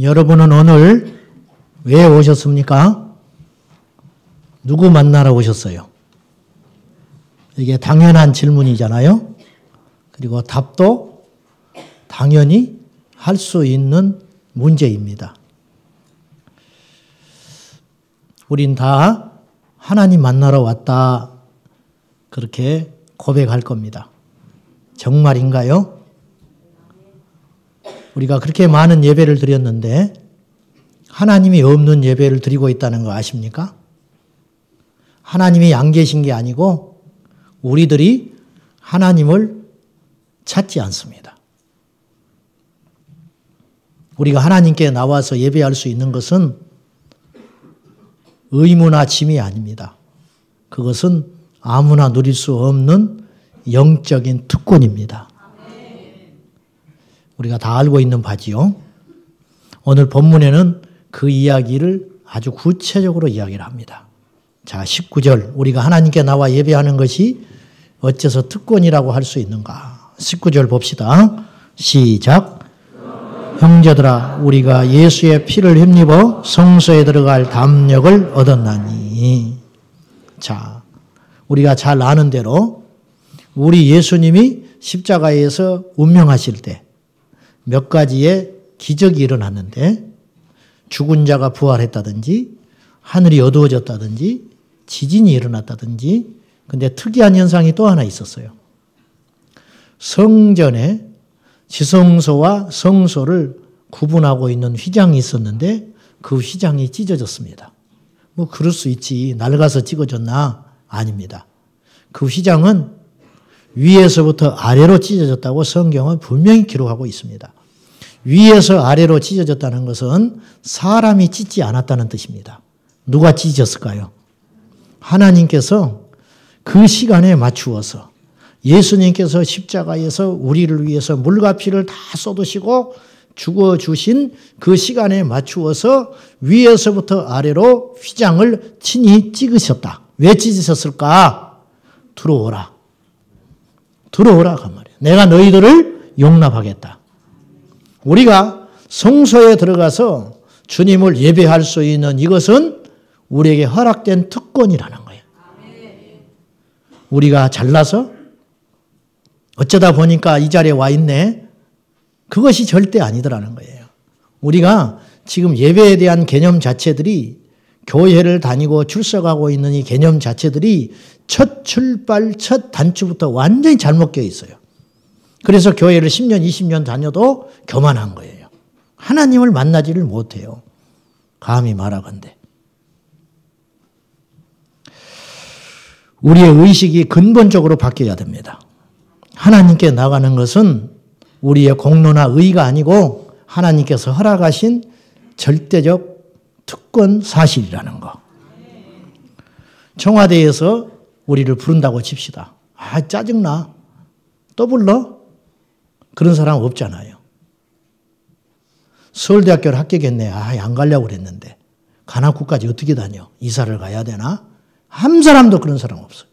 여러분은 오늘 왜 오셨습니까? 누구 만나러 오셨어요? 이게 당연한 질문이잖아요. 그리고 답도 당연히 할 수 있는 문제입니다. 우린 다 하나님 만나러 왔다. 그렇게 고백할 겁니다. 정말인가요? 우리가 그렇게 많은 예배를 드렸는데 하나님이 없는 예배를 드리고 있다는 거 아십니까? 하나님이 안 계신 게 아니고 우리들이 하나님을 찾지 않습니다. 우리가 하나님께 나와서 예배할 수 있는 것은 의무나 짐이 아닙니다. 그것은 아무나 누릴 수 없는 영적인 특권입니다. 우리가 다 알고 있는 바지요. 오늘 본문에는 그 이야기를 아주 구체적으로 이야기를 합니다. 자, 19절. 우리가 하나님께 나와 예배하는 것이 어째서 특권이라고 할 수 있는가? 19절 봅시다. 시작. 형제들아, 우리가 예수의 피를 힘입어 성소에 들어갈 담력을 얻었나니. 자, 우리가 잘 아는 대로 우리 예수님이 십자가에서 운명하실 때 몇 가지의 기적이 일어났는데 죽은 자가 부활했다든지 하늘이 어두워졌다든지 지진이 일어났다든지 근데 특이한 현상이 또 하나 있었어요. 성전에 지성소와 성소를 구분하고 있는 휘장이 있었는데 그 휘장이 찢어졌습니다. 뭐 그럴 수 있지. 낡아서 찢어졌나? 아닙니다. 그 휘장은 위에서부터 아래로 찢어졌다고 성경은 분명히 기록하고 있습니다. 위에서 아래로 찢어졌다는 것은 사람이 찢지 않았다는 뜻입니다. 누가 찢었을까요? 하나님께서 그 시간에 맞추어서 예수님께서 십자가에서 우리를 위해서 물과 피를 다 쏟으시고 죽어주신 그 시간에 맞추어서 위에서부터 아래로 휘장을 친히 찍으셨다. 왜 찢으셨을까? 들어오라. 들어오라 그 말이에요. 내가 너희들을 용납하겠다. 우리가 성소에 들어가서 주님을 예배할 수 있는 이것은 우리에게 허락된 특권이라는 거예요. 우리가 잘나서 어쩌다 보니까 이 자리에 와 있네. 그것이 절대 아니더라는 거예요. 우리가 지금 예배에 대한 개념 자체들이 교회를 다니고 출석하고 있는 이 개념 자체들이 첫 출발, 첫 단추부터 완전히 잘못 껴 있어요. 그래서 교회를 10년, 20년 다녀도 교만한 거예요. 하나님을 만나지를 못해요. 감히 말하건대. 우리의 의식이 근본적으로 바뀌어야 됩니다. 하나님께 나가는 것은 우리의 공로나 의가 아니고 하나님께서 허락하신 절대적 특권 사실이라는 거. 청와대에서 우리를 부른다고 칩시다. 아, 짜증나. 또 불러? 그런 사람 없잖아요. 서울대학교를 합격했네. 아, 안 가려고 그랬는데. 관악구까지 어떻게 다녀? 이사를 가야 되나? 한 사람도 그런 사람 없어요.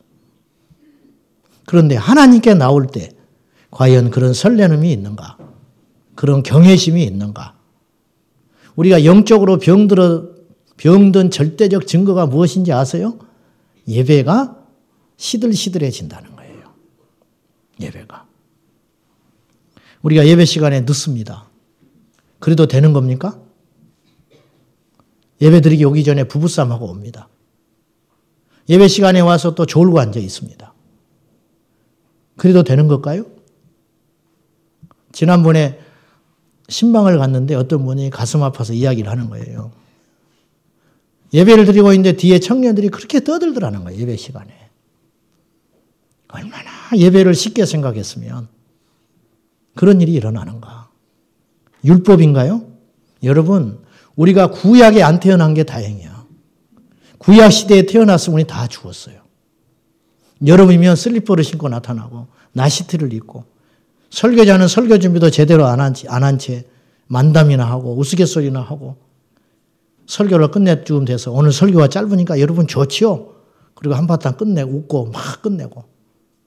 그런데 하나님께 나올 때 과연 그런 설레임이 있는가? 그런 경외심이 있는가? 우리가 영적으로 병든 절대적 증거가 무엇인지 아세요? 예배가 시들시들해진다는 거예요. 예배가. 우리가 예배 시간에 늦습니다. 그래도 되는 겁니까? 예배 드리기 오기 전에 부부싸움하고 옵니다. 예배 시간에 와서 또 졸고 앉아 있습니다. 그래도 되는 걸까요? 지난번에 신방을 갔는데 어떤 분이 가슴 아파서 이야기를 하는 거예요. 예배를 드리고 있는데 뒤에 청년들이 그렇게 떠들더라는 거예요. 예배 시간에. 얼마나 예배를 쉽게 생각했으면 그런 일이 일어나는가. 율법인가요? 여러분, 우리가 구약에 안 태어난 게 다행이야. 구약 시대에 태어났으면 우리 다 죽었어요. 여름이면 슬리퍼를 신고 나타나고 나시티를 입고 설교자는 설교 준비도 제대로 안 한 채 만담이나 하고 우스갯소리나 하고 설교를 끝내쯤 돼서 오늘 설교가 짧으니까 여러분 좋지요? 그리고 한바탕 끝내고 웃고 막 끝내고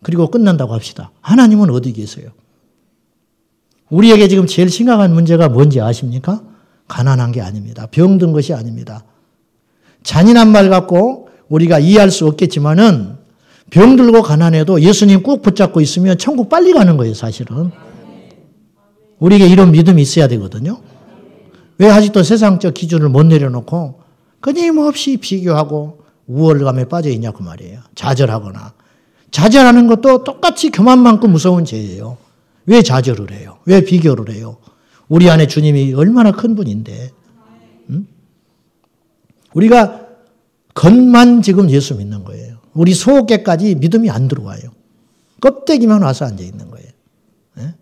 그리고 끝난다고 합시다. 하나님은 어디 계세요? 우리에게 지금 제일 심각한 문제가 뭔지 아십니까? 가난한 게 아닙니다. 병든 것이 아닙니다. 잔인한 말 갖고 우리가 이해할 수 없겠지만은 병들고 가난해도 예수님 꼭 붙잡고 있으면 천국 빨리 가는 거예요, 사실은. 우리에게 이런 믿음이 있어야 되거든요. 왜 아직도 세상적 기준을 못 내려놓고 끊임없이 비교하고 우월감에 빠져 있냐고 말이에요. 좌절하거나. 좌절하는 것도 똑같이 교만만큼 무서운 죄예요. 왜 좌절을 해요? 왜 비교를 해요? 우리 안에 주님이 얼마나 큰 분인데. 응? 우리가 겉만 지금 예수 믿는 거예요. 우리 속에까지 믿음이 안 들어와요. 껍데기만 와서 앉아 있는 거예요. 네?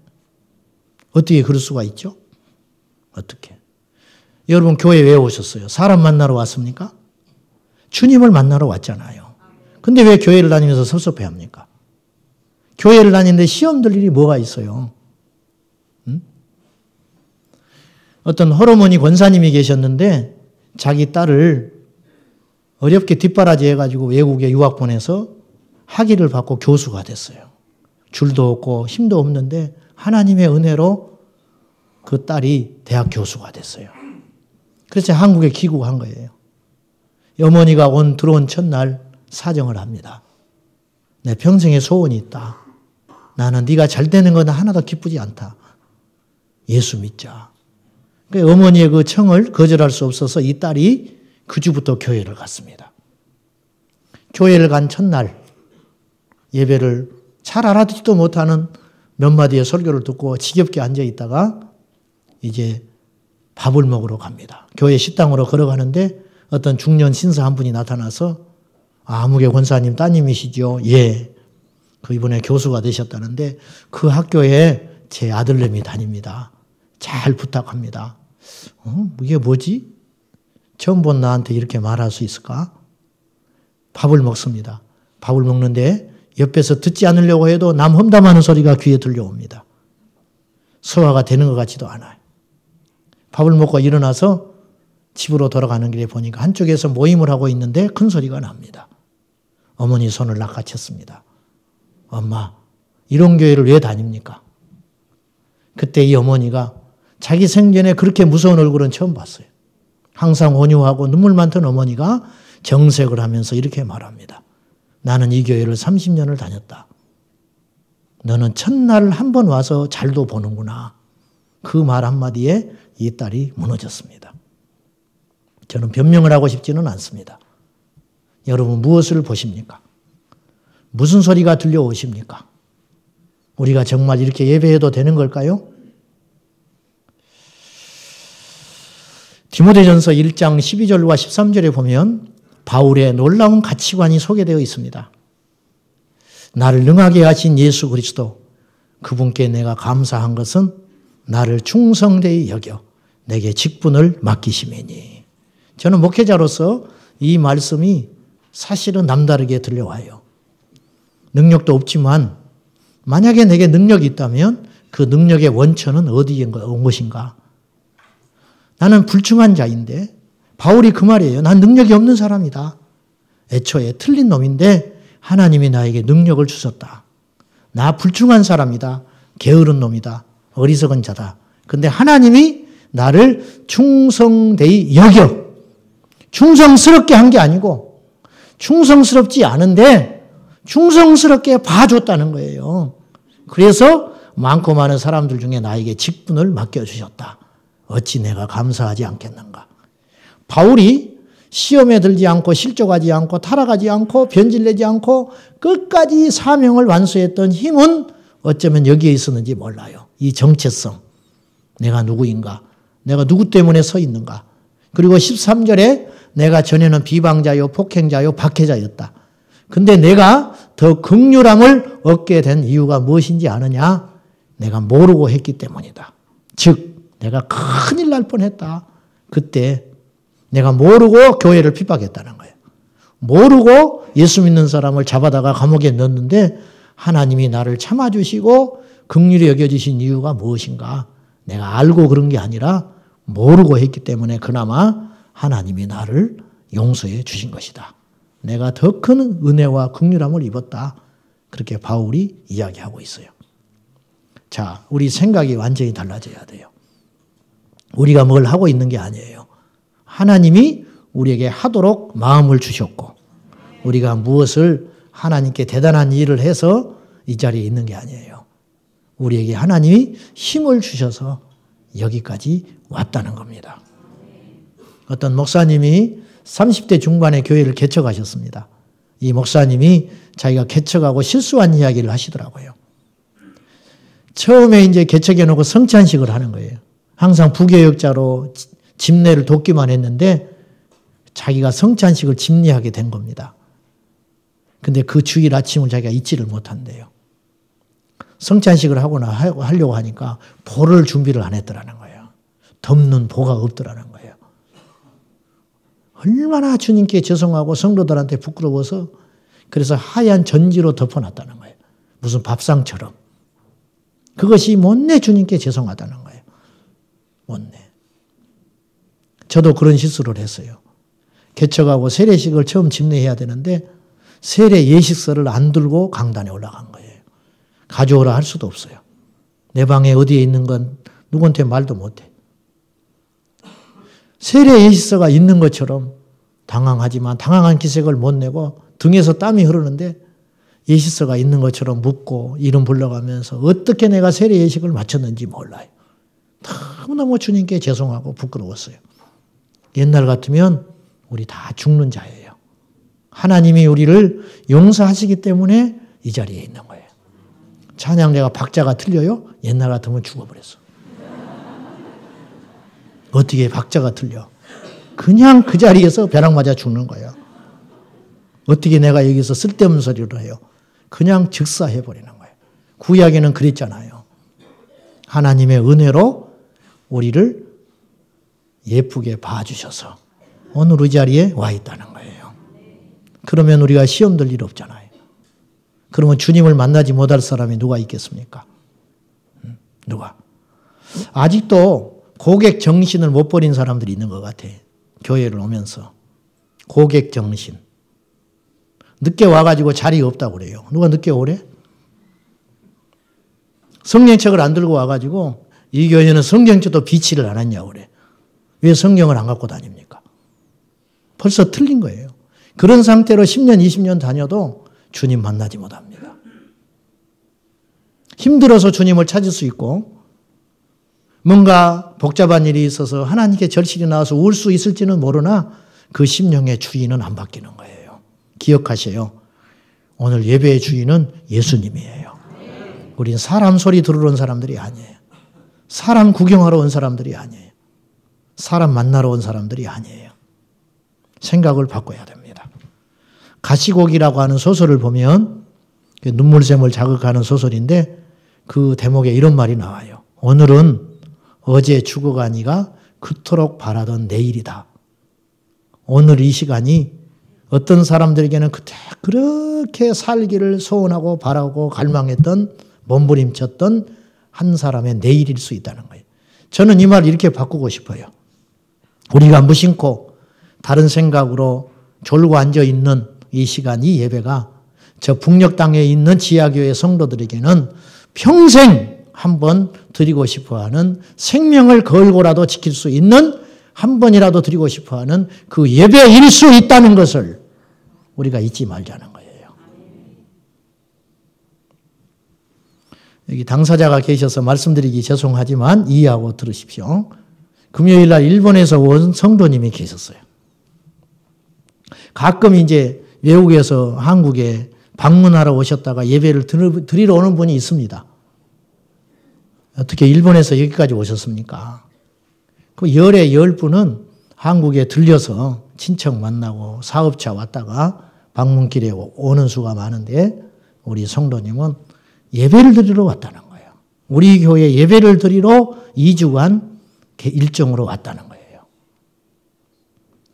어떻게 그럴 수가 있죠? 어떻게? 여러분 교회 왜 오셨어요? 사람 만나러 왔습니까? 주님을 만나러 왔잖아요. 근데 왜 교회를 다니면서 섭섭해합니까? 교회를 다니는데 시험 들 일이 뭐가 있어요? 응? 어떤 호르몬이 권사님이 계셨는데 자기 딸을 어렵게 뒷바라지 해가지고 외국에 유학 보내서 학위를 받고 교수가 됐어요. 줄도 없고 힘도 없는데 하나님의 은혜로 그 딸이 대학 교수가 됐어요. 그래서 한국에 귀국한 거예요. 어머니가 들어온 첫날 사정을 합니다. 내 평생에 소원이 있다. 나는 네가 잘 되는 건 하나도 기쁘지 않다. 예수 믿자. 어머니의 그 청을 거절할 수 없어서 이 딸이 그 주부터 교회를 갔습니다. 교회를 간 첫날 예배를 잘 알아듣지도 못하는 몇 마디의 설교를 듣고 지겹게 앉아 있다가 이제 밥을 먹으러 갑니다. 교회 식당으로 걸어가는데 어떤 중년 신사 한 분이 나타나서 아무개 권사님 따님이시죠? 예. 그 이번에 교수가 되셨다는데 그 학교에 제 아들내미 다닙니다. 잘 부탁합니다. 이게 뭐지? 처음 본 나한테 이렇게 말할 수 있을까? 밥을 먹습니다. 밥을 먹는데 옆에서 듣지 않으려고 해도 남 험담하는 소리가 귀에 들려옵니다. 소화가 되는 것 같지도 않아요. 밥을 먹고 일어나서 집으로 돌아가는 길에 보니까 한쪽에서 모임을 하고 있는데 큰 소리가 납니다. 어머니 손을 낚아챘습니다. 엄마, 이런 교회를 왜 다닙니까? 그때 이 어머니가 자기 생전에 그렇게 무서운 얼굴은 처음 봤어요. 항상 온유하고 눈물 많던 어머니가 정색을 하면서 이렇게 말합니다. 나는 이 교회를 30년을 다녔다. 너는 첫날 한 번 와서 잘도 보는구나. 그 말 한마디에 이 딸이 무너졌습니다. 저는 변명을 하고 싶지는 않습니다. 여러분 무엇을 보십니까? 무슨 소리가 들려오십니까? 우리가 정말 이렇게 예배해도 되는 걸까요? 디모데전서 1장 12절과 13절에 보면 바울의 놀라운 가치관이 소개되어 있습니다. 나를 능하게 하신 예수 그리스도 그분께 내가 감사한 것은 나를 충성되이 여겨 내게 직분을 맡기심이니. 저는 목회자로서 이 말씀이 사실은 남다르게 들려와요. 능력도 없지만 만약에 내게 능력이 있다면 그 능력의 원천은 어디에 온 것인가? 나는 불충한 자인데 바울이 그 말이에요. 난 능력이 없는 사람이다. 애초에 틀린 놈인데 하나님이 나에게 능력을 주셨다. 나 불충한 사람이다. 게으른 놈이다. 어리석은 자다. 근데 하나님이 나를 충성되이 여겨. 충성스럽게 한 게 아니고 충성스럽지 않은데 충성스럽게 봐줬다는 거예요. 그래서 많고 많은 사람들 중에 나에게 직분을 맡겨주셨다. 어찌 내가 감사하지 않겠는가. 바울이 시험에 들지 않고 실족하지 않고 타락하지 않고 변질내지 않고 끝까지 사명을 완수했던 힘은 어쩌면 여기에 있었는지 몰라요. 이 정체성. 내가 누구인가? 내가 누구 때문에 서 있는가? 그리고 13절에 내가 전에는 비방자요, 폭행자요, 박해자였다. 근데 내가 더 긍휼함을 얻게 된 이유가 무엇인지 아느냐? 내가 모르고 했기 때문이다. 즉 내가 큰일 날 뻔했다. 그때 내가 모르고 교회를 핍박했다는 거예요. 모르고 예수 믿는 사람을 잡아다가 감옥에 넣었는데 하나님이 나를 참아주시고 긍휼히 여겨주신 이유가 무엇인가? 내가 알고 그런 게 아니라 모르고 했기 때문에 그나마 하나님이 나를 용서해 주신 것이다. 내가 더 큰 은혜와 긍휼함을 입었다. 그렇게 바울이 이야기하고 있어요. 자, 우리 생각이 완전히 달라져야 돼요. 우리가 뭘 하고 있는 게 아니에요. 하나님이 우리에게 하도록 마음을 주셨고 우리가 무엇을 하나님께 대단한 일을 해서 이 자리에 있는 게 아니에요. 우리에게 하나님이 힘을 주셔서 여기까지 왔다는 겁니다. 어떤 목사님이 30대 중반에 교회를 개척하셨습니다. 이 목사님이 자기가 개척하고 실수한 이야기를 하시더라고요. 처음에 이제 개척해 놓고 성찬식을 하는 거예요. 항상 부교역자로 집례를 돕기만 했는데 자기가 성찬식을 집례하게 된 겁니다. 근데 그 주일 아침을 자기가 잊지를 못한대요. 성찬식을 하려고 하니까 보를 준비를 안 했더라는 거예요. 덮는 보가 없더라는 거예요. 얼마나 주님께 죄송하고 성도들한테 부끄러워서 그래서 하얀 전지로 덮어놨다는 거예요. 무슨 밥상처럼. 그것이 못내 주님께 죄송하다는 거예요. 못내. 저도 그런 실수를 했어요. 개척하고 세례식을 처음 집례해야 되는데 세례 예식서를 안 들고 강단에 올라간 거예요. 가져오라 할 수도 없어요. 내 방에 어디에 있는 건 누구한테 말도 못해. 세례 예식서가 있는 것처럼 당황하지만 당황한 기색을 못 내고 등에서 땀이 흐르는데 예식서가 있는 것처럼 묻고 이름 불러가면서 어떻게 내가 세례 예식을 마쳤는지 몰라요. 너무너무 주님께 죄송하고 부끄러웠어요. 옛날 같으면 우리 다 죽는 자예요. 하나님이 우리를 용서하시기 때문에 이 자리에 있는 거예요. 찬양대가 박자가 틀려요? 옛날 같으면 죽어버렸어. 어떻게 박자가 틀려? 그냥 그 자리에서 벼락 맞아 죽는 거예요. 어떻게 내가 여기서 쓸데없는 소리를 해요? 그냥 즉사해버리는 거예요. 구약에는 그랬잖아요. 하나님의 은혜로 우리를 예쁘게 봐주셔서 오늘 이 자리에 와 있다는 거예요. 그러면 우리가 시험 들 일 없잖아요. 그러면 주님을 만나지 못할 사람이 누가 있겠습니까? 누가? 아직도 고객 정신을 못 버린 사람들이 있는 것 같아. 교회를 오면서. 고객 정신. 늦게 와가지고 자리 없다고 그래요. 누가 늦게 오래? 성경책을 안 들고 와가지고 이 교회는 성경책도 비치를 안 했냐고 그래. 왜 성경을 안 갖고 다닙니까? 벌써 틀린 거예요. 그런 상태로 10년, 20년 다녀도 주님 만나지 못합니다. 힘들어서 주님을 찾을 수 있고 뭔가 복잡한 일이 있어서 하나님께 절실히 나와서 울 수 있을지는 모르나 그 심령의 주인은 안 바뀌는 거예요. 기억하세요. 오늘 예배의 주인은 예수님이에요. 우린 사람 소리 들으러 온 사람들이 아니에요. 사람 구경하러 온 사람들이 아니에요. 사람 만나러 온 사람들이 아니에요. 생각을 바꿔야 됩니다. 가시곡이라고 하는 소설을 보면 눈물샘을 자극하는 소설인데 그 대목에 이런 말이 나와요. 오늘은 어제 죽어가니가 그토록 바라던 내일이다. 오늘 이 시간이 어떤 사람들에게는 그때 그렇게 살기를 소원하고 바라고 갈망했던 몸부림쳤던 한 사람의 내일일 수 있다는 거예요. 저는 이 말 이렇게 바꾸고 싶어요. 우리가 무심코 다른 생각으로 졸고 앉아있는 이 시간, 이 예배가 저 북녘 땅에 있는 지하교회 성도들에게는 평생 한번 드리고 싶어하는 생명을 걸고라도 지킬 수 있는 한 번이라도 드리고 싶어하는 그 예배일 수 있다는 것을 우리가 잊지 말자는 거예요. 여기 당사자가 계셔서 말씀드리기 죄송하지만 이해하고 들으십시오. 금요일 날 일본에서 온 성도님이 계셨어요. 가끔 이제 외국에서 한국에 방문하러 오셨다가 예배를 드리러 오는 분이 있습니다. 어떻게 일본에서 여기까지 오셨습니까? 그 열에 10분은 한국에 들려서 친척 만나고 사업차 왔다가 방문길에 오는 수가 많은데 우리 성도님은 예배를 드리러 왔다는 거예요. 우리 교회 예배를 드리러 2주간 일정으로 왔다는 거예요.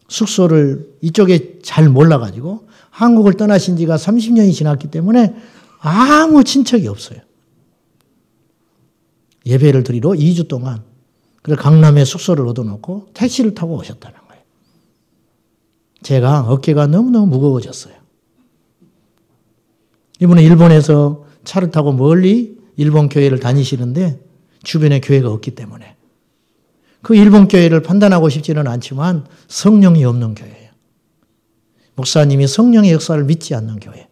숙소를 이쪽에 잘 몰라가지고 한국을 떠나신 지가 30년이 지났기 때문에 아무 친척이 없어요. 예배를 드리러 2주 동안 그래서 강남에 숙소를 얻어놓고 택시를 타고 오셨다는 거예요. 제가 어깨가 너무너무 무거워졌어요. 이분은 일본에서 차를 타고 멀리 일본 교회를 다니시는데 주변에 교회가 없기 때문에 그 일본 교회를 판단하고 싶지는 않지만 성령이 없는 교회예요. 목사님이 성령의 역사를 믿지 않는 교회.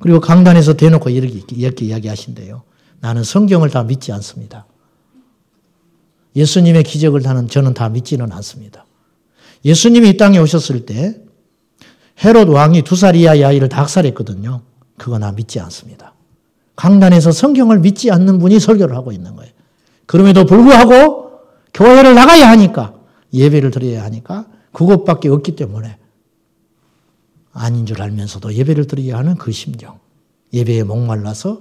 그리고 강단에서 대놓고 이렇게 이야기하신대요. 나는 성경을 다 믿지 않습니다. 예수님의 기적을 저는 다 믿지는 않습니다. 예수님이 이 땅에 오셨을 때 헤롯 왕이 2살 이하의 아이를 다 학살했거든요. 그거 나 믿지 않습니다. 강단에서 성경을 믿지 않는 분이 설교를 하고 있는 거예요. 그럼에도 불구하고 교회를 나가야 하니까, 예배를 드려야 하니까 그것밖에 없기 때문에 아닌 줄 알면서도 예배를 드려야 하는 그 심정, 예배에 목말라서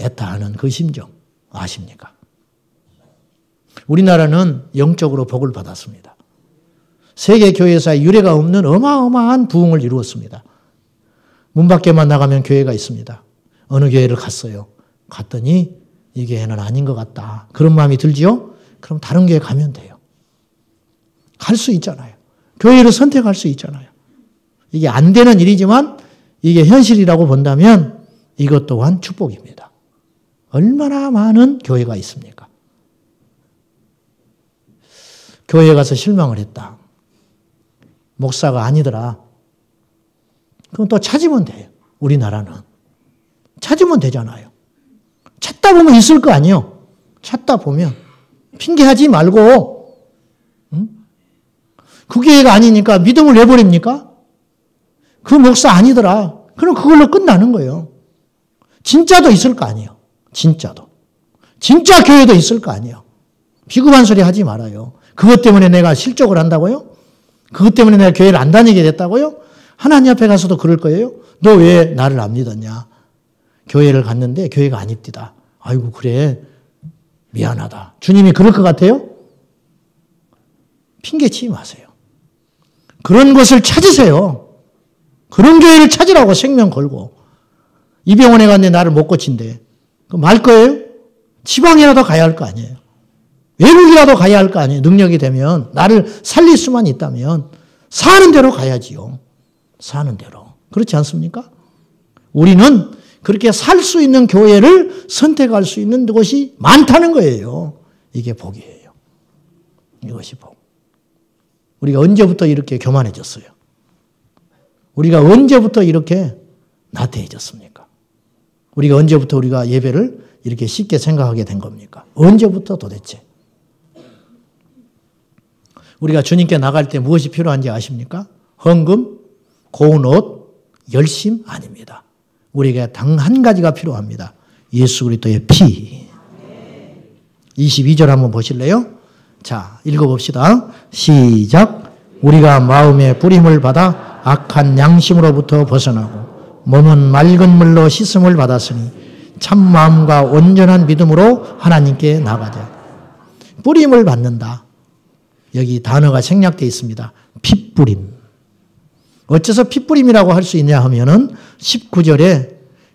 애타하는 그 심정 아십니까? 우리나라는 영적으로 복을 받았습니다. 세계 교회사에 유례가 없는 어마어마한 부흥을 이루었습니다. 문 밖에만 나가면 교회가 있습니다. 어느 교회를 갔어요. 갔더니 이 교회는 아닌 것 같다. 그런 마음이 들지요? 그럼 다른 교회 가면 돼요. 갈 수 있잖아요. 교회를 선택할 수 있잖아요. 이게 안 되는 일이지만 이게 현실이라고 본다면 이것 또한 축복입니다. 얼마나 많은 교회가 있습니까? 교회에 가서 실망을 했다. 목사가 아니더라. 그럼 또 찾으면 돼요. 우리나라는. 찾으면 되잖아요. 찾다 보면 있을 거 아니에요. 찾다 보면. 핑계하지 말고. 응? 그 교회가 아니니까 믿음을 왜 버립니까? 그 목사 아니더라. 그럼 그걸로 끝나는 거예요. 진짜도 있을 거 아니에요. 진짜도. 진짜 교회도 있을 거 아니에요. 비겁한 소리 하지 말아요. 그것 때문에 내가 실족을 한다고요? 그것 때문에 내가 교회를 안 다니게 됐다고요? 하나님 앞에 가서도 그럴 거예요? 너 왜 나를 안 믿었냐? 교회를 갔는데 교회가 아닙디다. 아이고 그래. 미안하다. 주님이 그럴 것 같아요? 핑계치지 마세요. 그런 것을 찾으세요. 그런 교회를 찾으라고 생명 걸고. 이 병원에 갔는데 나를 못 고친대. 그럼 말 거예요? 지방이라도 가야 할 거 아니에요. 외국이라도 가야 할 거 아니에요. 능력이 되면. 나를 살릴 수만 있다면. 사는 대로 가야지요. 사는 대로. 그렇지 않습니까? 우리는 그렇게 살 수 있는 교회를 선택할 수 있는 곳이 많다는 거예요. 이게 복이에요. 이것이 복. 우리가 언제부터 이렇게 교만해졌어요? 우리가 언제부터 이렇게 나태해졌습니까? 우리가 언제부터 우리가 예배를 이렇게 쉽게 생각하게 된 겁니까? 언제부터 도대체? 우리가 주님께 나갈 때 무엇이 필요한지 아십니까? 헌금, 고운 옷, 열심 아닙니다. 우리에게 단 한 가지가 필요합니다. 예수 그리스도의 피. 22절 한번 보실래요? 자, 읽어봅시다. 시작. 우리가 마음의 뿌림을 받아 악한 양심으로부터 벗어나고 몸은 맑은 물로 씻음을 받았으니 참 마음과 온전한 믿음으로 하나님께 나가자. 뿌림을 받는다. 여기 단어가 생략되어 있습니다. 핏뿌림. 어째서 핏뿌림이라고 할 수 있냐 하면은 19절에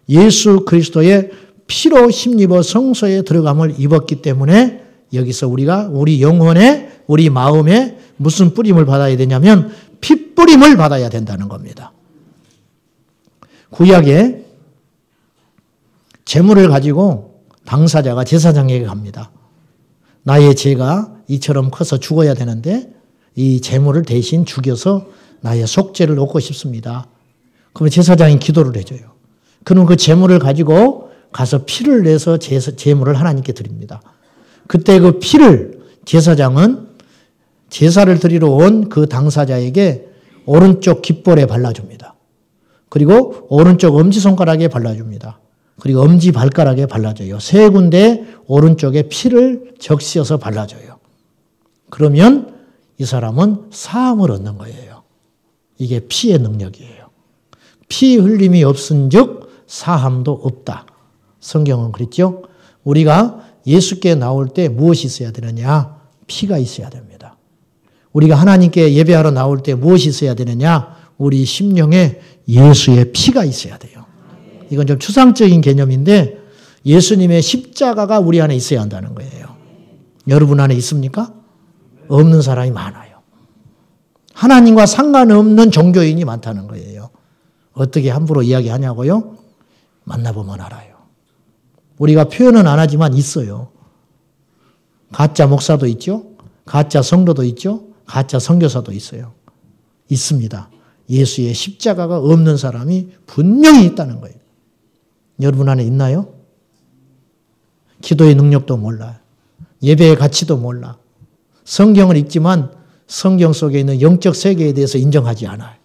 예수 그리스도의 피로 힘입어 성소에 들어감을 입었기 때문에 여기서 우리가 우리 영혼에 우리 마음에 무슨 뿌림을 받아야 되냐면 핏뿌림을 받아야 된다는 겁니다. 구약에 제물을 가지고 당사자가 제사장에게 갑니다. 나의 죄가 이처럼 커서 죽어야 되는데 이 제물을 대신 죽여서 나의 속죄를 얻고 싶습니다. 그러면 제사장이 기도를 해줘요. 그럼 그 제물을 가지고 가서 피를 내서 제물을 하나님께 드립니다. 그때 그 피를 제사장은 제사를 드리러 온 그 당사자에게 오른쪽 깃볼에 발라줍니다. 그리고 오른쪽 엄지손가락에 발라줍니다. 그리고 엄지발가락에 발라줘요. 세 군데 오른쪽에 피를 적셔서 발라줘요. 그러면 이 사람은 사함을 얻는 거예요. 이게 피의 능력이에요. 피 흘림이 없은즉 사함도 없다. 성경은 그랬죠. 우리가 예수께 나올 때 무엇이 있어야 되느냐? 피가 있어야 됩니다. 우리가 하나님께 예배하러 나올 때 무엇이 있어야 되느냐? 우리 심령에 예수의 피가 있어야 돼요. 이건 좀 추상적인 개념인데 예수님의 십자가가 우리 안에 있어야 한다는 거예요. 여러분 안에 있습니까? 없는 사람이 많아요. 하나님과 상관없는 종교인이 많다는 거예요. 어떻게 함부로 이야기하냐고요? 만나보면 알아요. 우리가 표현은 안 하지만 있어요. 가짜 목사도 있죠? 가짜 성도도 있죠. 가짜 선교사도 있어요. 있습니다. 예수의 십자가가 없는 사람이 분명히 있다는 거예요. 여러분 안에 있나요? 기도의 능력도 몰라. 예배의 가치도 몰라. 성경을 읽지만 성경 속에 있는 영적 세계에 대해서 인정하지 않아요.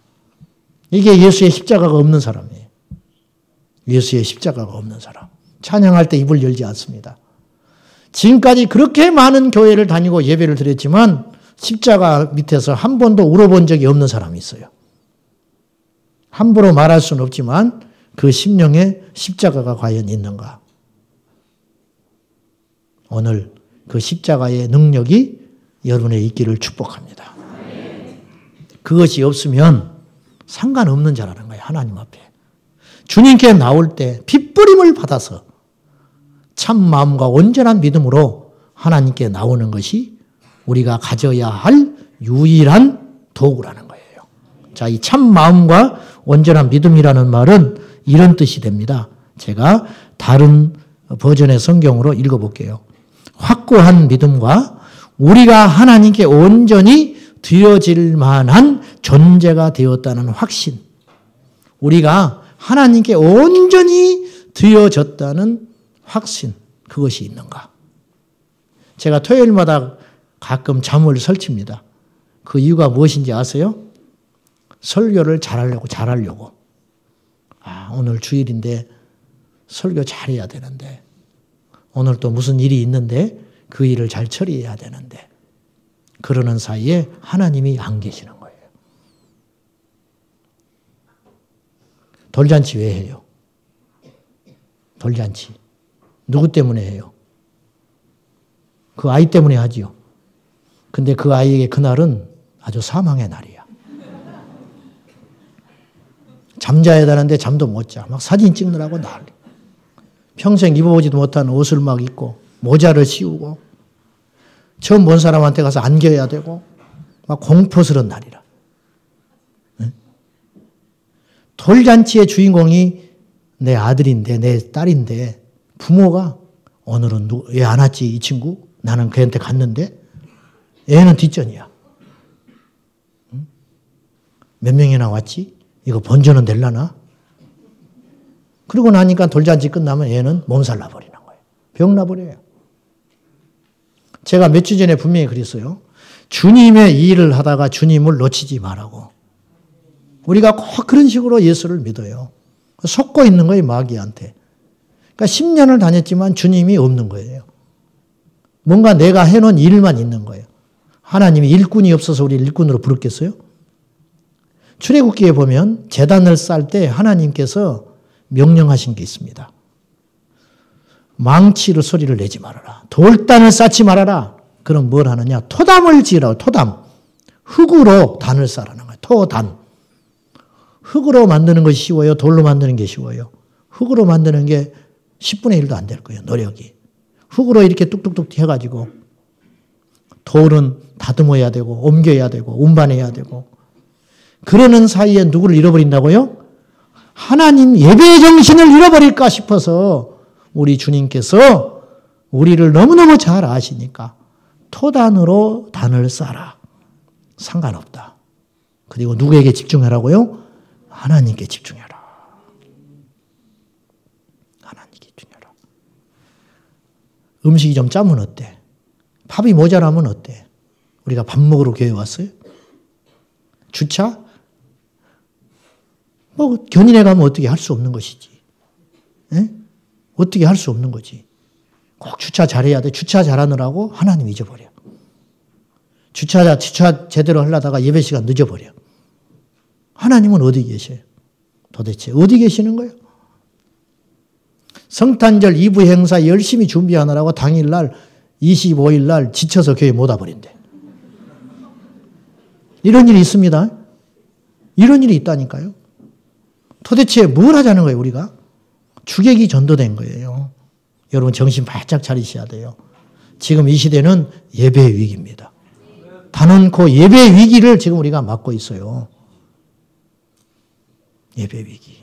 이게 예수의 십자가가 없는 사람이에요. 예수의 십자가가 없는 사람. 찬양할 때 입을 열지 않습니다. 지금까지 그렇게 많은 교회를 다니고 예배를 드렸지만 십자가 밑에서 한 번도 울어본 적이 없는 사람이 있어요. 함부로 말할 수는 없지만 그 심령에 십자가가 과연 있는가? 오늘 그 십자가의 능력이 여러분에 있기를 축복합니다. 그것이 없으면 상관없는 자라는 거예요. 하나님 앞에. 주님께 나올 때 핏부림을 받아서 참 마음과 온전한 믿음으로 하나님께 나오는 것이 우리가 가져야 할 유일한 도구라는 거예요. 자, 이 참 마음과 온전한 믿음이라는 말은 이런 뜻이 됩니다. 제가 다른 버전의 성경으로 읽어볼게요. 확고한 믿음과 우리가 하나님께 온전히 드려질 만한 존재가 되었다는 확신. 우리가 하나님께 온전히 드려졌다는 확신. 그것이 있는가? 제가 토요일마다 가끔 잠을 설칩니다. 그 이유가 무엇인지 아세요? 설교를 잘하려고. 오늘 주일인데 설교 잘해야 되는데, 오늘 또 무슨 일이 있는데 그 일을 잘 처리해야 되는데, 그러는 사이에 하나님이 안 계시는 거예요. 돌잔치 왜 해요? 돌잔치. 누구 때문에 해요? 그 아이 때문에 하지요. 근데 그 아이에게 그날은 아주 사망의 날이야. 잠자야 되는데 잠도 못 자. 막 사진 찍느라고 난리. 평생 입어보지도 못한 옷을 막 입고 모자를 씌우고 처음 본 사람한테 가서 안겨야 되고 막 공포스러운 날이라. 돌잔치의 주인공이 내 아들인데 내 딸인데 부모가 오늘은 왜 안 왔지 이 친구? 나는 걔한테 갔는데 애는 뒷전이야. 몇 명이나 왔지? 이거 번전은 될라나? 그러고 나니까 돌잔치 끝나면 애는 몸살 나버리는 거예요. 병 나버려요. 제가 몇 주 전에 분명히 그랬어요. 주님의 일을 하다가 주님을 놓치지 말라고. 우리가 꼭 그런 식으로 예수를 믿어요. 속고 있는 거예요, 마귀한테. 그러니까 10년을 다녔지만 주님이 없는 거예요. 뭔가 내가 해놓은 일만 있는 거예요. 하나님이 일꾼이 없어서 우리 일꾼으로 부르겠어요? 출애굽기에 보면 제단을 쌀 때 하나님께서 명령하신 게 있습니다. 망치로 소리를 내지 말아라. 돌단을 쌓지 말아라. 그럼 뭘 하느냐? 토담을 지으라고. 토담. 흙으로 단을 쌓으라는 거예요. 토단. 흙으로 만드는 것이 쉬워요? 돌로 만드는 게 쉬워요? 흙으로 만드는 게 10분의 1도 안 될 거예요. 노력이. 흙으로 이렇게 뚝뚝뚝 해가지고 돌은 다듬어야 되고 옮겨야 되고 운반해야 되고 그러는 사이에 누구를 잃어버린다고요? 하나님 예배 정신을 잃어버릴까 싶어서 우리 주님께서 우리를 너무너무 잘 아시니까 토단으로 단을 쌓아라. 상관없다. 그리고 누구에게 집중하라고요? 하나님께 집중해라. 하나님께 집중해라. 음식이 좀 짜면 어때? 밥이 모자라면 어때? 우리가 밥 먹으러 교회 왔어요? 주차? 견인해 가면 어떻게 할 수 없는 것이지. 에? 어떻게 할 수 없는 거지. 꼭 주차 잘해야 돼. 주차 잘하느라고 하나님 잊어버려. 주차 제대로 하려다가 예배 시간 늦어버려. 하나님은 어디 계셔요? 도대체 어디 계시는 거예요? 성탄절 2부 행사 열심히 준비하느라고 당일날 25일날 지쳐서 교회 못 와버린대. 이런 일이 있습니다. 이런 일이 있다니까요. 도대체 뭘 하자는 거예요, 우리가? 주객이 전도된 거예요. 여러분 정신 바짝 차리셔야 돼요. 지금 이 시대는 예배의 위기입니다. 단언코 예배의 위기를 지금 우리가 맞고 있어요. 예배의 위기.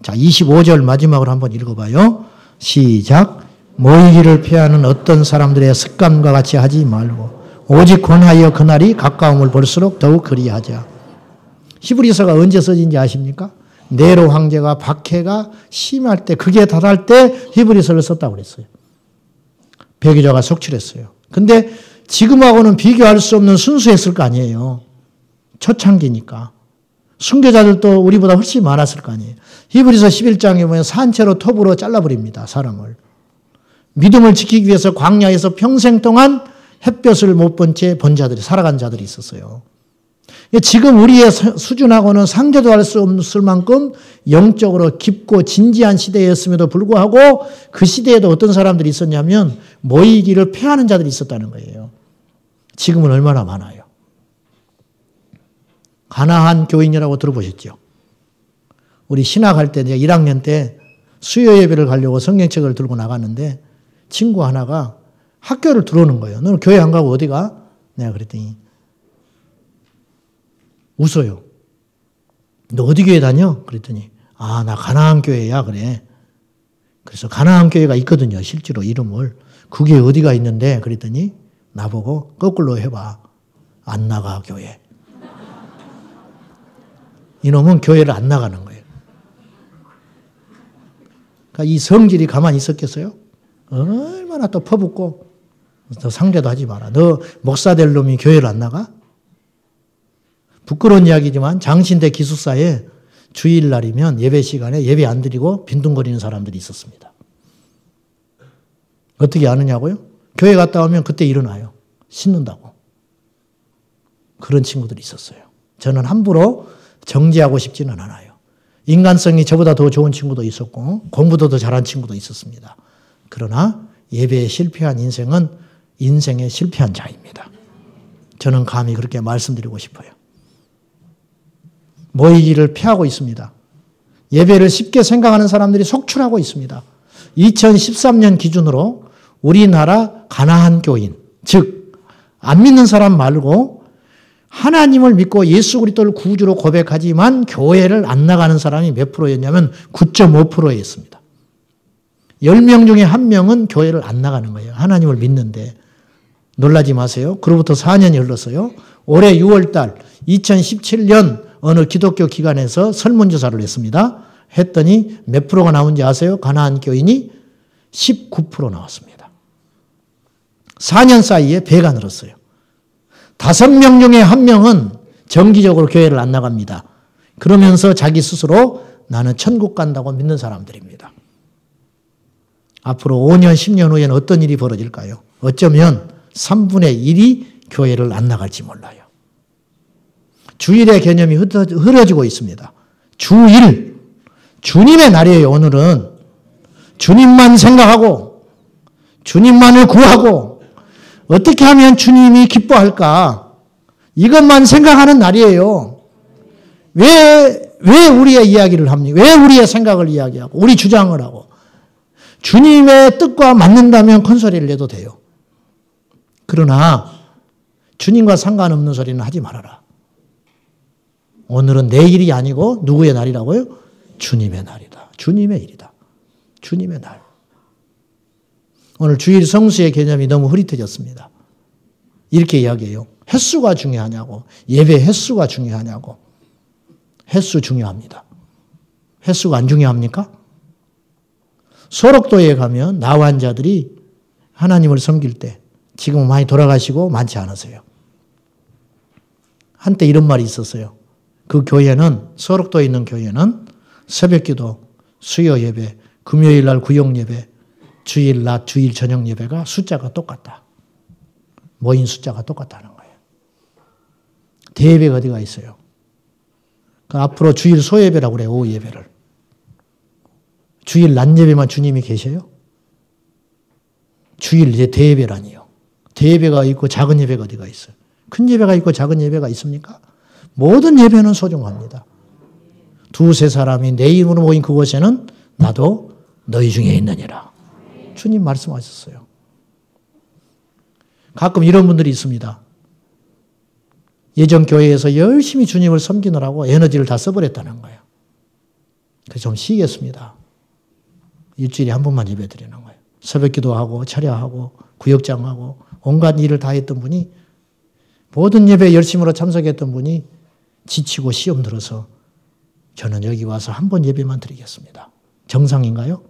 자, 25절 마지막으로 한번 읽어봐요. 시작. 모이기를 피하는 어떤 사람들의 습관과 같이 하지 말고 오직 권하여 그날이 가까움을 볼수록 더욱 그리하자. 히브리서가 언제 써진지 아십니까? 네로 황제가 박해가 심할 때, 극에 달할 때 히브리서를 썼다고 그랬어요. 배교자가 속출했어요. 근데 지금하고는 비교할 수 없는 순수했을 거 아니에요. 초창기니까. 순교자들도 우리보다 훨씬 많았을 거 아니에요. 히브리서 11장에 보면 산채로 톱으로 잘라버립니다. 사람을. 믿음을 지키기 위해서 광야에서 평생 동안 햇볕을 못 본 채 본 자들이, 살아간 자들이 있었어요. 지금 우리의 수준하고는 상대도 할 수 없을 만큼 영적으로 깊고 진지한 시대였음에도 불구하고 그 시대에도 어떤 사람들이 있었냐면 모이기를 패하는 자들이 있었다는 거예요. 지금은 얼마나 많아요. 가나안 교인이라고 들어보셨죠? 우리 신학할 때 1학년 때 수요 예배를 가려고 성경책을 들고 나갔는데 친구 하나가 학교를 들어오는 거예요. 너는 교회 안 가고 어디 가? 내가 그랬더니 웃어요. 너 어디 교회 다녀? 그랬더니 아, 나 가나안 교회야. 그래. 그래서 가나안 교회가 있거든요. 실제로 이름을. 그게 어디가 있는데? 그랬더니 나보고 거꾸로 해봐. 안 나가 교회. 이놈은 교회를 안 나가는 거예요. 그러니까 이 성질이 가만히 있었겠어요? 얼마나 또 퍼붓고 너 상대도 하지 마라. 너 목사 될 놈이 교회를 안 나가? 부끄러운 이야기지만 장신대 기숙사에 주일날이면 예배 시간에 예배 안 드리고 빈둥거리는 사람들이 있었습니다. 어떻게 아느냐고요? 교회 갔다 오면 그때 일어나요. 씻는다고. 그런 친구들이 있었어요. 저는 함부로 정죄하고 싶지는 않아요. 인간성이 저보다 더 좋은 친구도 있었고 공부도 더 잘한 친구도 있었습니다. 그러나 예배에 실패한 인생은 인생에 실패한 자입니다. 저는 감히 그렇게 말씀드리고 싶어요. 모이기를 피하고 있습니다. 예배를 쉽게 생각하는 사람들이 속출하고 있습니다. 2013년 기준으로 우리나라 가나안 교인, 즉 안 믿는 사람 말고 하나님을 믿고 예수 그리스도를 구주로 고백하지만 교회를 안 나가는 사람이 몇 프로였냐면 9.5%였습니다. 10명 중에 1명은 교회를 안 나가는 거예요. 하나님을 믿는데. 놀라지 마세요. 그로부터 4년이 흘렀어요. 올해 6월 달 2017년 어느 기독교 기관에서 설문조사를 했습니다. 했더니 몇 프로가 나온지 아세요? 가나안 교인이 19% 나왔습니다. 4년 사이에 배가 늘었어요. 5명 중에 1명은 정기적으로 교회를 안 나갑니다. 그러면서 자기 스스로 나는 천국 간다고 믿는 사람들입니다. 앞으로 5년, 10년 후에는 어떤 일이 벌어질까요? 어쩌면 3분의 1이 교회를 안 나갈지 몰라요. 주일의 개념이 흐려지고 있습니다. 주일, 주님의 날이에요. 오늘은 주님만 생각하고 주님만을 구하고 어떻게 하면 주님이 기뻐할까? 이것만 생각하는 날이에요. 왜 우리의 이야기를 합니까? 왜 우리의 생각을 이야기하고 우리 주장을 하고 주님의 뜻과 맞는다면 큰 소리를 내도 돼요. 그러나 주님과 상관없는 소리는 하지 말아라. 오늘은 내 일이 아니고 누구의 날이라고요? 주님의 날이다. 주님의 일이다. 주님의 날. 오늘 주일 성수의 개념이 너무 흐릿해졌습니다. 이렇게 이야기해요. 횟수가 중요하냐고. 예배 횟수가 중요하냐고. 횟수 중요합니다. 횟수가 안 중요합니까? 소록도에 가면 나환자들이 하나님을 섬길 때 지금은 많이 돌아가시고 많지 않으세요. 한때 이런 말이 있었어요. 그 교회는, 소록도에 있는 교회는 새벽기도, 수요 예배, 금요일 날 구역 예배, 주일 낮, 주일 저녁 예배가 숫자가 똑같다. 모인 숫자가 똑같다는 거예요. 대예배가 어디가 있어요? 앞으로 주일 소예배라고 그래요. 오후 예배를. 주일 낮 예배만 주님이 계셔요? 주일 이제 대예배라니요. 대예배가 있고 작은 예배가 어디가 있어요? 큰 예배가 있고 작은 예배가 있습니까? 모든 예배는 소중합니다. 두세 사람이 내 이름으로 모인 그곳에는 나도 너희 중에 있느니라. 주님 말씀하셨어요. 가끔 이런 분들이 있습니다. 예전 교회에서 열심히 주님을 섬기느라고 에너지를 다 써버렸다는 거예요. 그래서 좀 쉬겠습니다. 일주일에 한 번만 예배 드리는 거예요. 새벽기도하고 철야하고 구역장하고 온갖 일을 다 했던 분이, 모든 예배에 열심으로 참석했던 분이 지치고 시험 들어서 저는 여기 와서 한 번 예배만 드리겠습니다. 정상인가요?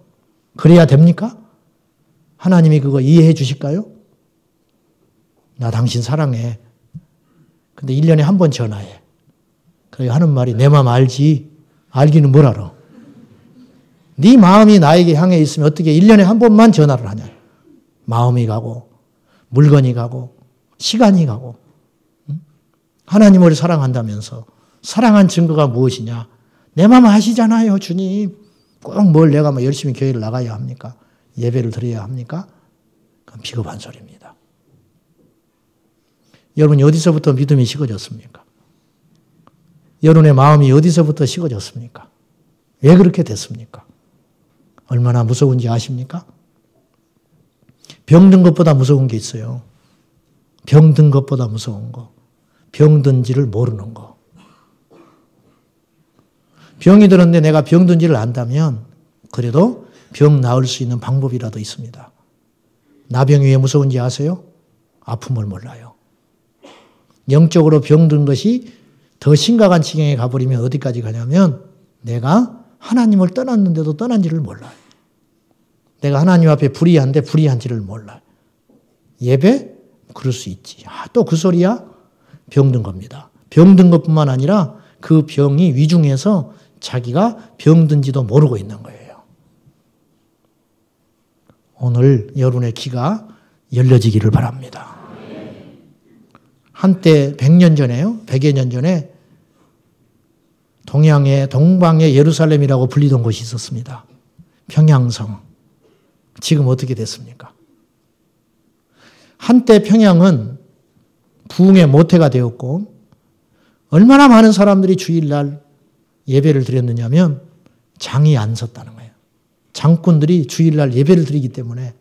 그래야 됩니까? 하나님이 그거 이해해 주실까요? 나 당신 사랑해. 근데 1년에 한 번 전화해. 그래 하는 말이 내 마음 알지? 알기는 뭘 알아? 네 마음이 나에게 향해 있으면 어떻게 1년에 한 번만 전화를 하냐. 마음이 가고 물건이 가고 시간이 가고. 하나님을 사랑한다면서 사랑한 증거가 무엇이냐. 내 마음 아시잖아요 주님. 꼭 뭘 내가 뭐 열심히 교회를 나가야 합니까? 예배를 드려야 합니까? 그건 비겁한 소리입니다. 여러분이 어디서부터 믿음이 식어졌습니까? 여러분의 마음이 어디서부터 식어졌습니까? 왜 그렇게 됐습니까? 얼마나 무서운지 아십니까? 병든 것보다 무서운 게 있어요. 병든 것보다 무서운 거. 병든지를 모르는 거. 병이 들었는데 내가 병든지를 안다면 그래도 병 나을 수 있는 방법이라도 있습니다. 나병이 왜 무서운지 아세요? 아픔을 몰라요. 영적으로 병든 것이 더 심각한 지경에 가버리면 어디까지 가냐면 내가 하나님을 떠났는데도 떠난지를 몰라요. 내가 하나님 앞에 불의한데 불의한지를 몰라요. 예배? 그럴 수 있지. 또 그 소리야? 병든 겁니다. 병든 것뿐만 아니라 그 병이 위중해서 자기가 병든지도 모르고 있는 거예요. 오늘 여러분의 귀가 열려지기를 바랍니다. 한때 100년 전에요. 100여 년 전에 동양의 동방의 예루살렘이라고 불리던 곳이 있었습니다. 평양성. 지금 어떻게 됐습니까? 한때 평양은 부흥의 모태가 되었고 얼마나 많은 사람들이 주일날 예배를 드렸느냐면 장이 안 섰다는 거예요. 장꾼들이 주일날 예배를 드리기 때문에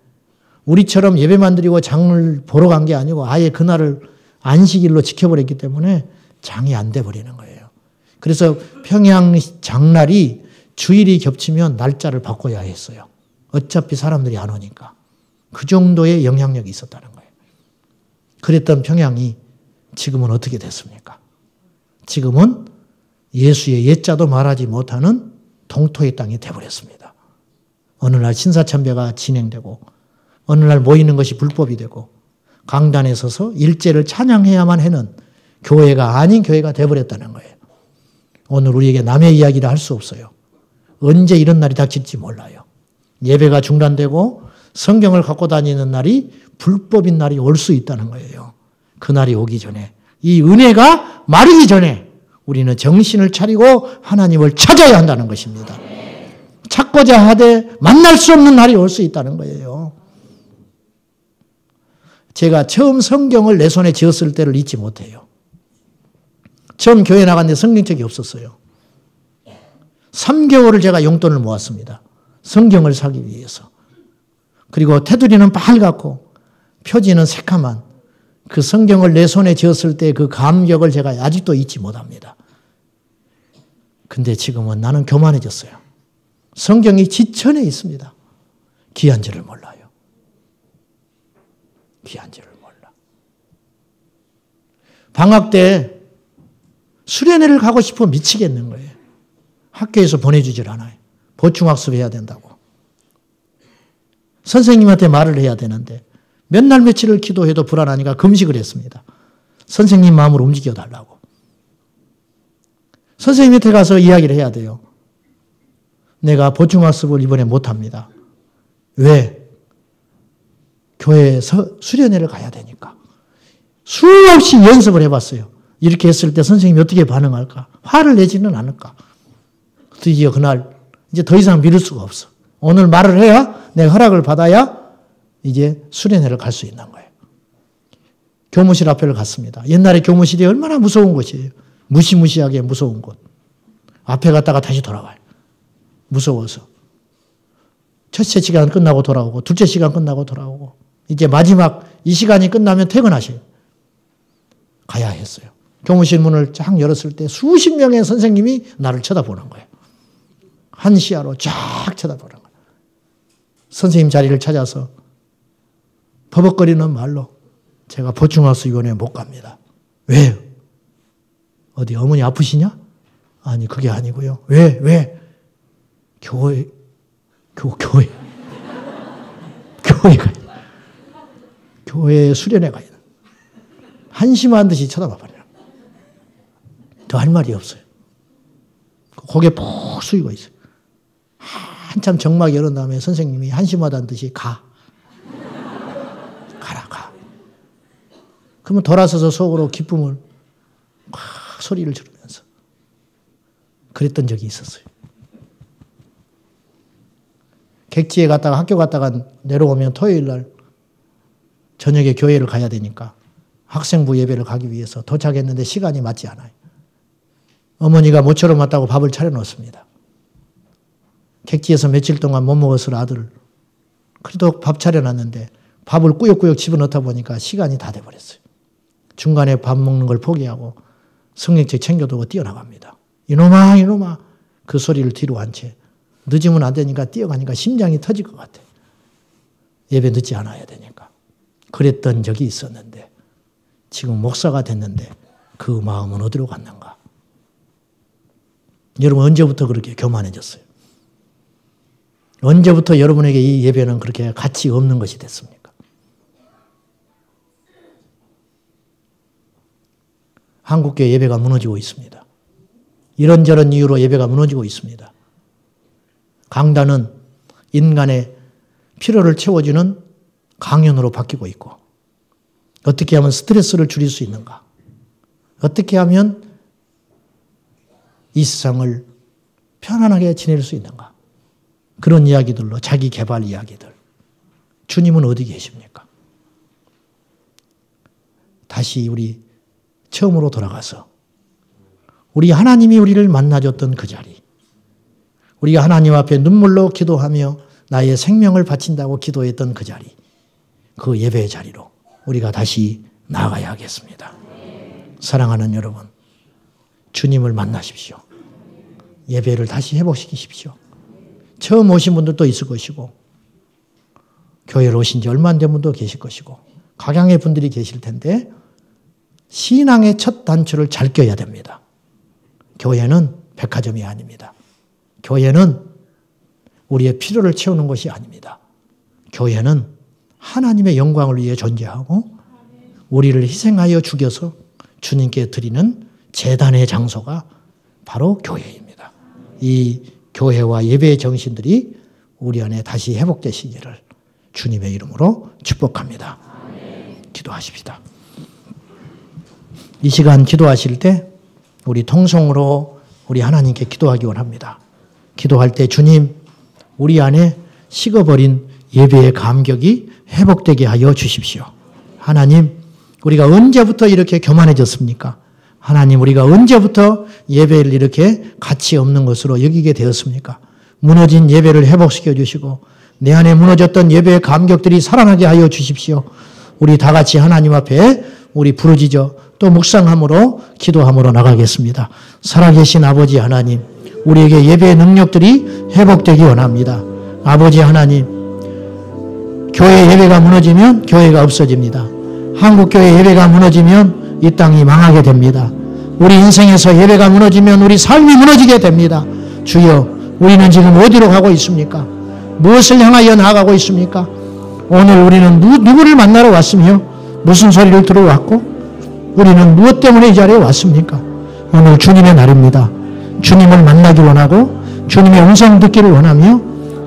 우리처럼 예배만 드리고 장을 보러 간 게 아니고 아예 그날을 안식일로 지켜버렸기 때문에 장이 안 돼버리는 거예요. 그래서 평양 장날이 주일이 겹치면 날짜를 바꿔야 했어요. 어차피 사람들이 안 오니까. 그 정도의 영향력이 있었다는 거예요. 그랬던 평양이 지금은 어떻게 됐습니까? 지금은 예수의 옛자도 말하지 못하는 동토의 땅이 돼버렸습니다. 어느 날 신사참배가 진행되고 어느 날 모이는 것이 불법이 되고 강단에 서서 일제를 찬양해야만 하는 교회가 아닌 교회가 돼버렸다는 거예요. 오늘 우리에게 남의 이야기를 할 수 없어요. 언제 이런 날이 닥칠지 몰라요. 예배가 중단되고 성경을 갖고 다니는 날이 불법인 날이 올 수 있다는 거예요. 그 날이 오기 전에, 이 은혜가 마르기 전에 우리는 정신을 차리고 하나님을 찾아야 한다는 것입니다. 찾고자 하되 만날 수 없는 날이 올 수 있다는 거예요. 제가 처음 성경을 내 손에 쥐었을 때를 잊지 못해요. 처음 교회 나갔는데 성경책이 없었어요. 3개월을 제가 용돈을 모았습니다. 성경을 사기 위해서. 그리고 테두리는 빨갛고 표지는 새카만 그 성경을 내 손에 쥐었을 때 그 감격을 제가 아직도 잊지 못합니다. 근데 지금은 나는 교만해졌어요. 성경이 지천에 있습니다. 귀한지를 몰라요. 귀한지를 몰라. 방학 때 수련회를 가고 싶어 미치겠는 거예요. 학교에서 보내주질 않아요. 보충학습 해야 된다고. 선생님한테 말을 해야 되는데 몇 날 며칠을 기도해도 불안하니까 금식을 했습니다. 선생님 마음을 움직여달라고. 선생님한테 가서 이야기를 해야 돼요. 내가 보충학습을 이번에 못합니다. 왜? 교회에서 수련회를 가야 되니까. 수없이 연습을 해봤어요. 이렇게 했을 때 선생님이 어떻게 반응할까? 화를 내지는 않을까? 드디어 그날 이제 더 이상 미룰 수가 없어. 오늘 말을 해야 내가 허락을 받아야 이제 수련회를 갈 수 있는 거예요. 교무실 앞에를 갔습니다. 옛날에 교무실이 얼마나 무서운 곳이에요. 무시무시하게 무서운 곳. 앞에 갔다가 다시 돌아가요. 무서워서. 첫째 시간 끝나고 돌아오고 둘째 시간 끝나고 돌아오고 이제 마지막 이 시간이 끝나면 퇴근하셔요. 가야 했어요. 교무실 문을 쫙 열었을 때 수십 명의 선생님이 나를 쳐다보는 거예요. 한 시야로 쫙 쳐다보는 거예요. 선생님 자리를 찾아서 버벅거리는 말로 제가 보충학습위원회에 못 갑니다. 왜요? 어디 어머니 아프시냐? 아니 그게 아니고요. 왜? 교회에 수련회 가야 돼. 한심한 듯이 쳐다봐 버려요. 더 할 말이 없어요. 고개 푹 숙이고 있어요. 한참 정막 열은 다음에 선생님이 한심하다는 듯이 가라. 그러면 돌아서서 속으로 기쁨을 막 소리를 지르면서 그랬던 적이 있었어요. 객지에 갔다가 학교 갔다가 내려오면 토요일 날 저녁에 교회를 가야 되니까 학생부 예배를 가기 위해서 도착했는데 시간이 맞지 않아요. 어머니가 모처럼 왔다고 밥을 차려놓습니다. 객지에서 며칠 동안 못 먹었을 아들을 그래도 밥 차려놨는데 밥을 꾸역꾸역 집어넣다 보니까 시간이 다 돼버렸어요. 중간에 밥 먹는 걸 포기하고 성경책 챙겨두고 뛰어나갑니다. 이놈아 그 소리를 뒤로 한 채 늦으면 안 되니까 뛰어가니까 심장이 터질 것 같아요. 예배 늦지 않아야 되니까. 그랬던 적이 있었는데 지금 목사가 됐는데 그 마음은 어디로 갔는가. 여러분 언제부터 그렇게 교만해졌어요? 언제부터 여러분에게 이 예배는 그렇게 가치 없는 것이 됐습니까? 한국교회 예배가 무너지고 있습니다. 이런저런 이유로 예배가 무너지고 있습니다. 강단은 인간의 필요를 채워주는 강연으로 바뀌고 있고 어떻게 하면 스트레스를 줄일 수 있는가? 어떻게 하면 이 세상을 편안하게 지낼 수 있는가? 그런 이야기들로 자기 개발 이야기들. 주님은 어디 계십니까? 다시 우리 처음으로 돌아가서 우리 하나님이 우리를 만나줬던 그 자리, 우리가 하나님 앞에 눈물로 기도하며 나의 생명을 바친다고 기도했던 그 자리, 그 예배의 자리로 우리가 다시 나아가야 하겠습니다. 사랑하는 여러분, 주님을 만나십시오. 예배를 다시 회복시키십시오. 처음 오신 분들도 있을 것이고 교회로 오신 지 얼마 안 된 분도 계실 것이고 각양의 분들이 계실 텐데 신앙의 첫 단추를 잘 껴야 됩니다. 교회는 백화점이 아닙니다. 교회는 우리의 필요를 채우는 것이 아닙니다. 교회는 하나님의 영광을 위해 존재하고 우리를 희생하여 죽여서 주님께 드리는 제단의 장소가 바로 교회입니다. 이 교회와 예배의 정신들이 우리 안에 다시 회복되시기를 주님의 이름으로 축복합니다. 기도하십시다. 이 시간 기도하실 때 우리 통성으로 우리 하나님께 기도하기 원합니다. 기도할 때 주님, 우리 안에 식어버린 예배의 감격이 회복되게 하여 주십시오. 하나님, 우리가 언제부터 이렇게 교만해졌습니까? 하나님, 우리가 언제부터 예배를 이렇게 가치 없는 것으로 여기게 되었습니까? 무너진 예배를 회복시켜 주시고 내 안에 무너졌던 예배의 감격들이 살아나게 하여 주십시오. 우리 다 같이 하나님 앞에 우리 부르짖어 또 묵상함으로 기도함으로 나가겠습니다. 살아계신 아버지 하나님, 우리에게 예배의 능력들이 회복되기 원합니다. 아버지 하나님, 교회 예배가 무너지면 교회가 없어집니다. 한국교회 예배가 무너지면 이 땅이 망하게 됩니다. 우리 인생에서 예배가 무너지면 우리 삶이 무너지게 됩니다. 주여, 우리는 지금 어디로 가고 있습니까? 무엇을 향하여 나아가고 있습니까? 오늘 우리는 누구를 만나러 왔으며 무슨 소리를 들어왔고 우리는 무엇 때문에 이 자리에 왔습니까? 오늘 주님의 날입니다. 주님을 만나기 원하고 주님의 음성 듣기를 원하며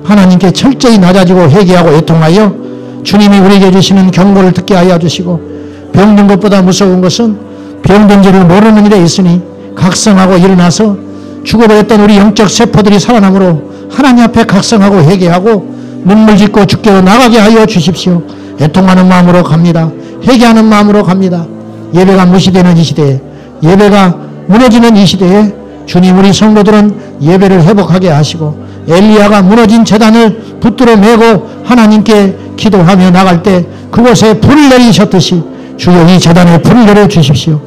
하나님께 철저히 낮아지고 회개하고 애통하여 주님이 우리에게 주시는 경고를 듣게 하여 주시고 병든 것보다 무서운 것은 병든 줄을 모르는 일에 있으니 각성하고 일어나서 죽어버렸던 우리 영적 세포들이 살아남으로 하나님 앞에 각성하고 회개하고 눈물 짓고 주께로 나가게 하여 주십시오. 애통하는 마음으로 갑니다. 회개하는 마음으로 갑니다. 예배가 무시되는 이 시대에, 예배가 무너지는 이 시대에 주님, 우리 성도들은 예배를 회복하게 하시고 엘리야가 무너진 제단을 붙들어 메고 하나님께 기도하며 나갈 때 그곳에 불을 내리셨듯이 주여 이 제단에 불을 내려주십시오.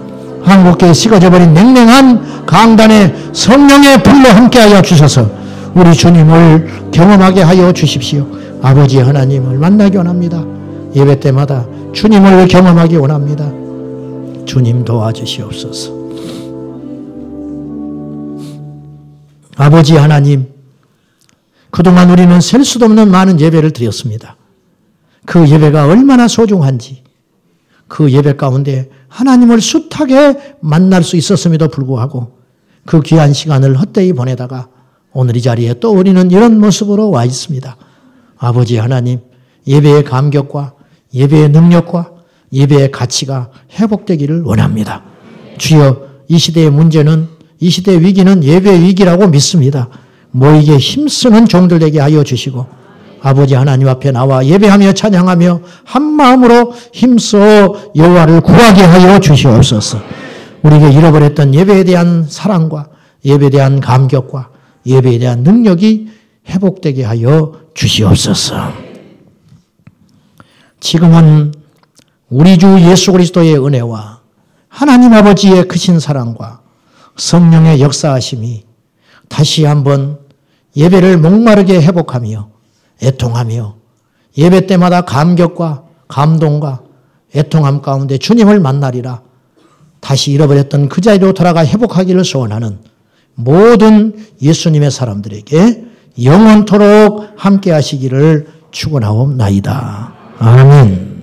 한국교회 식어져버린 냉랭한 강단에 성령의 불로 함께하여 주셔서 우리 주님을 경험하게 하여 주십시오. 아버지 하나님을 만나기 원합니다. 예배 때마다 주님을 경험하기 원합니다. 주님 도와주시옵소서. 아버지 하나님, 그동안 우리는 셀 수도 없는 많은 예배를 드렸습니다. 그 예배가 얼마나 소중한지, 그 예배 가운데 하나님을 숱하게 만날 수 있었음에도 불구하고 그 귀한 시간을 헛되이 보내다가 오늘 이 자리에 또 우리는 이런 모습으로 와 있습니다. 아버지 하나님, 예배의 감격과 예배의 능력과 예배의 가치가 회복되기를 원합니다. 주여, 이 시대의 문제는, 이 시대의 위기는 예배의 위기라고 믿습니다. 모이게 힘쓰는 종들 되게 하여 주시고 아버지 하나님 앞에 나와 예배하며 찬양하며 한 마음으로 힘써 여호와를 구하게 하여 주시옵소서. 우리에게 잃어버렸던 예배에 대한 사랑과 예배에 대한 감격과 예배에 대한 능력이 회복되게 하여 주시옵소서. 지금은 우리 주 예수 그리스도의 은혜와 하나님 아버지의 크신 사랑과 성령의 역사하심이 다시 한번 예배를 목마르게 회복하며 애통하며 예배 때마다 감격과 감동과 애통함 가운데 주님을 만나리라 다시 잃어버렸던 그 자리로 돌아가 회복하기를 소원하는 모든 예수님의 사람들에게 영원토록 함께 하시기를 축원하옵나이다. 아멘.